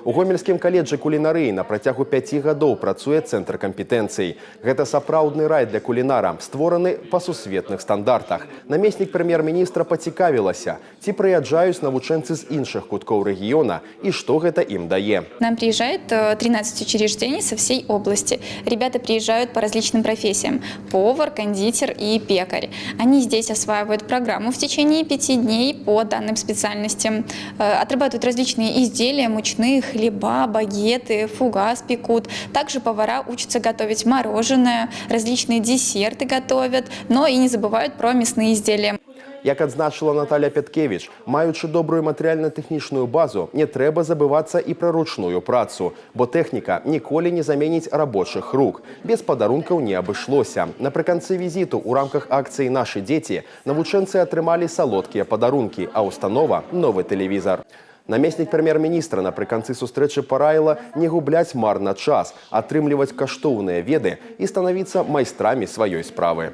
У Гомельскім каледжы кулінарыі на працягу 5 гадоў працуе цэнтр кампетэнцый. Гэта сапраўдны рай для кулінара, створаны па сусветных стандартах. Намеснік прэм'ер-міністра пацікавілася, ці прыязджаюць навучэнцы з іншых куткоў рэгіёна і што гэта ім дае. Нам приезжает 13 учреждений со всей области. Ребята приезжают по различным профессиям – повар, кондитер и пекарь. Они здесь осваивают программу в течение 5 дней по данным специальностям, отрабатывают различные изделия, мучные хлеба, багеты, фугас пекут. Также повара учатся готовить мороженое, различные десерты готовят, но и не забывают про мясные изделия. Як адзначыла Наталя Пяткевіч, маючы добрую матэрыяльна-тэхнічную базу, не трэба забывацца і пра ручную працу, бо тэхніка ніколі не заменіць рабочых рук. Без падарункаў не абышлося. Напрыканцы візіту ў рамках акцыі «Нашы дзеці» навучэнцы атрымалі салодкія падарункі, а установа – новы тэлевізар. Намеснік прэм'ер-міністра напрыканцы сустрэчы параіла не губляць марна час, атрымліваць каштоўныя веды і станавіцца майстрамі сваёй справы.